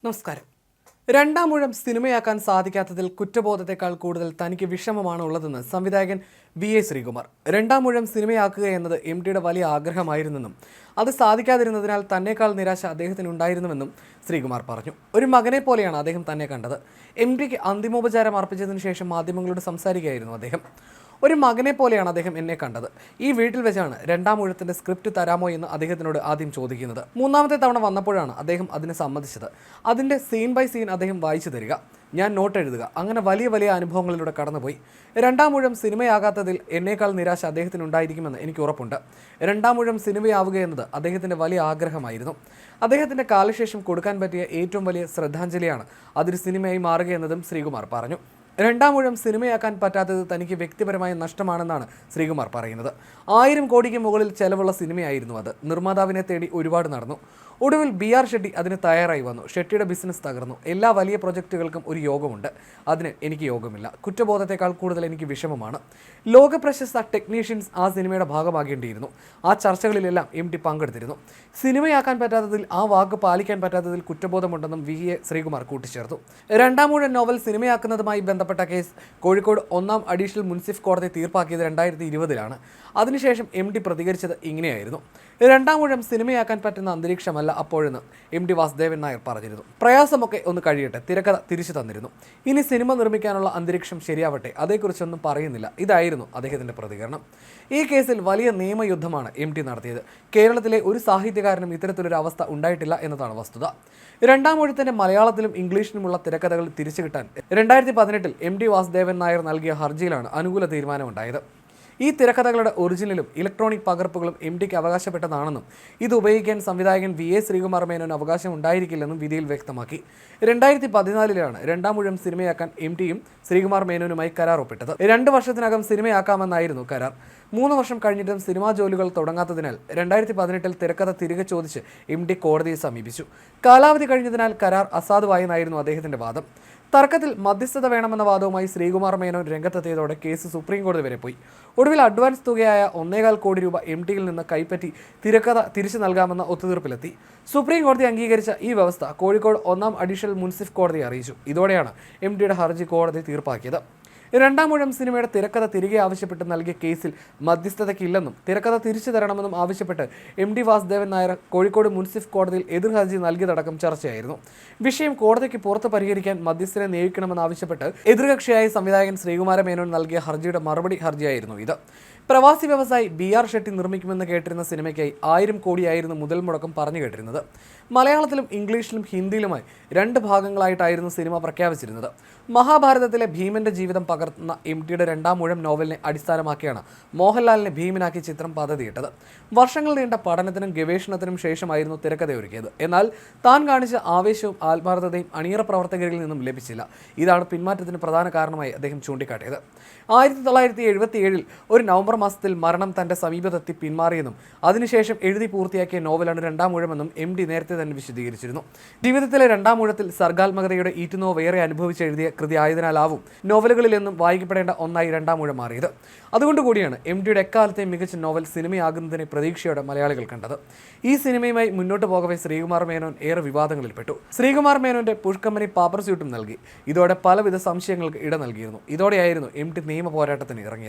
നമസ്കാരം. രണ്ടാമൂഴം സിനിമയാക്കാൻ സാധിക്കാത്തതിൽ കുറ്റബോധത്തെക്കാൾ കൂടുതൽ തനിക്ക് വിഷമമാണ് ഉള്ളതെന്ന് സംവിധായകൻ വി.എ. ശ്രീകുമാർ. രണ്ടാമൂഴം സിനിമയാക്കുക എന്നത് എം.ടിയുടെ വലിയ ആഗ്രഹമായിരുന്നെന്നും അത് സാധിക്കാതിരുന്നതിനാൽ തന്നേക്കാൾ നിരാശ അദ്ദേഹത്തിനുണ്ടായിരുന്നുവെന്നും ശ്രീകുമാർ പറഞ്ഞു. ഒരു മകനെ പോലെയാണ് അദ്ദേഹം തന്നെ കണ്ടത്. എം.ടിക്ക് അന്തിമോപചാരം അർപ്പിച്ചതിന് ശേഷം മാധ്യമങ്ങളോട് സംസാരിക്കുകയായിരുന്നു അദ്ദേഹം. ഒരു മകനെ പോലെയാണ് അദ്ദേഹം എന്നെ കണ്ടത്. ഈ വീട്ടിൽ വെച്ചാണ് രണ്ടാമൂഴത്തിൻ്റെ സ്ക്രിപ്റ്റ് തരാമോ എന്ന് അദ്ദേഹത്തിനോട് ആദ്യം ചോദിക്കുന്നത്. മൂന്നാമത്തെ തവണ വന്നപ്പോഴാണ് അദ്ദേഹം അതിന് സമ്മതിച്ചത്. അതിൻ്റെ സീൻ ബൈ സീൻ അദ്ദേഹം വായിച്ചു തരിക, ഞാൻ നോട്ട് എഴുതുക, അങ്ങനെ വലിയ വലിയ അനുഭവങ്ങളിലൂടെ കടന്നുപോയി. രണ്ടാമൂഴം സിനിമയാകാത്തതിൽ എന്നേക്കാൾ നിരാശ അദ്ദേഹത്തിനുണ്ടായിരിക്കുമെന്ന് എനിക്ക് ഉറപ്പുണ്ട്. രണ്ടാമൂഴം സിനിമയാവുക എന്നത് അദ്ദേഹത്തിൻ്റെ വലിയ ആഗ്രഹമായിരുന്നു. അദ്ദേഹത്തിൻ്റെ കാലശേഷം കൊടുക്കാൻ പറ്റിയ ഏറ്റവും വലിയ ശ്രദ്ധാഞ്ജലിയാണ് അതൊരു സിനിമയായി മാറുക എന്നതും ശ്രീകുമാർ പറഞ്ഞു. രണ്ടാമൂഴം സിനിമയാക്കാൻ പറ്റാത്തത് തനിക്ക് വ്യക്തിപരമായ നഷ്ടമാണെന്നാണ് ശ്രീകുമാർ പറയുന്നത്. 1000 കോടിക്ക് മുകളിൽ ചെലവുള്ള സിനിമയായിരുന്നു അത്. നിർമ്മാതാവിനെ തേടി ഒരുപാട് നടന്നു. ഒടുവിൽ ബി.ആർ. ഷെട്ടി അതിന് തയ്യാറായി വന്നു. ഷെട്ടിയുടെ ബിസിനസ് തകർന്നു. എല്ലാ വലിയ പ്രൊജക്റ്റുകൾക്കും ഒരു യോഗമുണ്ട്. അതിന് എനിക്ക് യോഗമില്ല. കുറ്റബോധത്തെക്കാൾ കൂടുതൽ എനിക്ക് വിഷമമാണ്. ലോകപ്രശസ്ത ടെക്നീഷ്യൻസ് ആ സിനിമയുടെ ഭാഗമാകേണ്ടിയിരുന്നു. ആ ചർച്ചകളിലെല്ലാം എം.ടി പങ്കെടുത്തിരുന്നു. സിനിമയാക്കാൻ പറ്റാത്തതിൽ, ആ വാക്ക് പാലിക്കാൻ പറ്റാത്തതിൽ കുറ്റബോധമുണ്ടെന്നും വി.എ. ശ്രീകുമാർ കൂട്ടിച്ചേർത്തു. രണ്ടാമൂഴം നോവൽ സിനിമയാക്കുന്നതുമായി ബന്ധപ്പെട്ട കേസ് കോഴിക്കോട് 1-ാം അഡീഷണൽ മുൻസിഫ് കോടതി തീർപ്പാക്കിയത് 2020-ലാണ്. അതിനുശേഷം എം.ടി പ്രതികരിച്ചത് ഇങ്ങനെയായിരുന്നു: രണ്ടാമൂഴം സിനിമയാക്കാൻ പറ്റുന്ന അന്തരീക്ഷമല്ല അപ്പോഴെന്ന് എം.ടി വാസുദേവൻ നായർ പറഞ്ഞിരുന്നു. പ്രയാസമൊക്കെ ഒന്ന് കഴിയട്ടെ, തിരക്കഥ തിരിച്ചു തന്നിരുന്നു. ഇനി സിനിമ നിർമ്മിക്കാനുള്ള അന്തരീക്ഷം ശരിയാവട്ടെ, അതേക്കുറിച്ചൊന്നും പറയുന്നില്ല. ഇതായിരുന്നു അദ്ദേഹത്തിൻ്റെ പ്രതികരണം. ഈ കേസിൽ വലിയ നിയമയുദ്ധമാണ് എം.ടി നടത്തിയത്. കേരളത്തിലെ ഒരു സാഹിത്യകാരനും ഇത്തരത്തിലൊരു അവസ്ഥ ഉണ്ടായിട്ടില്ല എന്നതാണ് വസ്തുത. രണ്ടാമൂഴത്തിൻ്റെ മലയാളത്തിലും ഇംഗ്ലീഷിലുമുള്ള തിരക്കഥകൾ തിരിച്ചു കിട്ടാൻ 2018-ൽ എം.ടി വാസുദേവൻ നായർ നൽകിയ ഹർജിയിലാണ് അനുകൂല തീരുമാനമുണ്ടായത്. ഈ തിരക്കഥകളുടെ ഒറിജിനലും ഇലക്ട്രോണിക് പകർപ്പുകളും എം.ടിക്ക് അവകാശപ്പെട്ടതാണെന്നും ഇത് ഉപയോഗിക്കാൻ സംവിധായകൻ വി.എ. ശ്രീകുമാർ മേനോന് അവകാശം ഉണ്ടായിരിക്കില്ലെന്നും വിധിയിൽ വ്യക്തമാക്കി. 2014-ലാണ് രണ്ടാമൂഴം സിനിമയാക്കാൻ എം.ടിയും ശ്രീകുമാർ മേനോനുമായി കരാർ ഒപ്പിട്ടത്. 2 വർഷത്തിനകം സിനിമയാക്കാമെന്നായിരുന്നു കരാർ. 3 വർഷം കഴിഞ്ഞിട്ടും സിനിമാ ജോലികൾ തുടങ്ങാത്തതിനാൽ 2018-ൽ തിരക്കഥ തിരികെ ചോദിച്ച് എം.ടി കോടതിയെ സമീപിച്ചു. കാലാവധി കഴിഞ്ഞതിനാൽ കരാർ അസാധുവായെന്നായിരുന്നു അദ്ദേഹത്തിൻ്റെ വാദം. തർക്കത്തിൽ മധ്യസ്ഥത വേണമെന്ന വാദവുമായി ശ്രീകുമാർ മേനോൻ രംഗത്തെത്തിയതോടെ കേസ് സുപ്രീം കോടതി വരെ പോയി. ഒടുവിൽ അഡ്വാൻസ് തുകയായ 1.25 കോടി രൂപ എം.ടിയിൽ നിന്ന് കൈപ്പറ്റി തിരക്കഥ തിരിച്ചു നൽകാമെന്ന ഒത്തുതീർപ്പിലെത്തി. സുപ്രീം കോടതി അംഗീകരിച്ച ഈ വ്യവസ്ഥ കോഴിക്കോട് 1-ാം അഡീഷണൽ മുൻസിഫ് കോടതിയെ അറിയിച്ചു. ഇതോടെയാണ് എം.ടിയുടെ ഹർജി കോടതി തീർപ്പാക്കിയത്. രണ്ടാമൂഴം സിനിമയുടെ തിരക്കഥ തിരികെ ആവശ്യപ്പെട്ട് നൽകിയ കേസിൽ മധ്യസ്ഥതയ്ക്കില്ലെന്നും തിരക്കഥ തിരിച്ചു തരണമെന്നും ആവശ്യപ്പെട്ട് എം.ടി വാസുദേവൻ നായർ കോഴിക്കോട് മുൻസിഫ് കോടതിയിൽ എതിർ ഹർജി നൽകിയതടക്കം ചർച്ചയായിരുന്നു. വിഷയം കോടതിക്ക് പുറത്ത് പരിഹരിക്കാൻ മധ്യസ്ഥനെ നിയോഗിക്കണമെന്നാവശ്യപ്പെട്ട് എതിർകക്ഷിയായ സംവിധായകൻ ശ്രീകുമാര മേനോൻ നൽകിയ ഹർജിയുടെ മറുപടി ഹർജിയായിരുന്നു ഇത്. പ്രവാസി വ്യവസായി ബി.ആർ. ഷെട്ടി നിർമ്മിക്കുമെന്ന് കേട്ടിരുന്ന സിനിമയ്ക്കായി 1000 കോടിയായിരുന്നു മുതൽ മുടക്കം പറഞ്ഞു കേട്ടിരുന്നത്. മലയാളത്തിലും ഇംഗ്ലീഷിലും ഹിന്ദിയിലുമായി 2 ഭാഗങ്ങളായിട്ടായിരുന്നു സിനിമ പ്രഖ്യാപിച്ചിരുന്നത്. മഹാഭാരതത്തിലെ ഭീമന്റെ ജീവിതം പകർത്തുന്ന എം.ടിയുടെ രണ്ടാമൂഴം നോവലിനെ അടിസ്ഥാനമാക്കിയാണ് മോഹൻലാലിനെ ഭീമനാക്കി ചിത്രം പദ്ധതിയിട്ടത്. വർഷങ്ങൾ നീണ്ട പഠനത്തിനും ഗവേഷണത്തിനും ശേഷമായിരുന്നു തിരക്കഥയൊരുക്കിയത്. എന്നാൽ താൻ കാണിച്ച ആവേശവും ആത്മാർത്ഥതയും അണിയറ പ്രവർത്തകരിൽ നിന്നും ലഭിച്ചില്ല. ഇതാണ് പിന്മാറ്റത്തിന് പ്രധാന കാരണമായി അദ്ദേഹം ചൂണ്ടിക്കാട്ടിയത്. 1977-ൽ ഒരു നവംബർ മാസത്തിൽ മരണം തൻ്റെ സമീപത്തെത്തി പിന്മാറിയെന്നും അതിനുശേഷം എഴുതി പൂർത്തിയാക്കിയ നോവലാണ് രണ്ടാമൂഴമെന്നും എം.ടി നേരത്തെ തന്നെ വിശദീകരിച്ചിരുന്നു. ജീവിതത്തിലെ രണ്ടാമൂഴത്തിൽ സർഗാത്മകതയുടെ ഈറ്റുനോവ് വേറെ അനുഭവിച്ചെഴുതിയ കൃതി ആയതിനാലാവും നോവലുകളിലെന്നും വായിക്കപ്പെടേണ്ട ഒന്നായി രണ്ടാമൂഴം മാറിയത്. അതുകൊണ്ടുകൂടിയാണ് എം.ടിയുടെ എക്കാലത്തെയും മികച്ച നോവൽ സിനിമയാകുന്നതിനെ പ്രതീക്ഷയോടെ മലയാളികൾ കണ്ടത്. ഈ സിനിമയുമായി മുന്നോട്ട് പോകവെ ശ്രീകുമാർ മേനോൻ ഏറെ വിവാദങ്ങളിൽപ്പെട്ടു. ശ്രീകുമാർ മേനോന്റെ പുഷ് കമ്പനി പാപ്പർ സ്യൂട്ടും നൽകി. ഇതോടെ പലവിധ സംശയങ്ങൾക്ക് ഇട നൽകിയിരുന്നു. ഇതോടെയായിരുന്നു എം.ടി നിയമ പോരാട്ടത്തിന് ഇറങ്ങിയത്.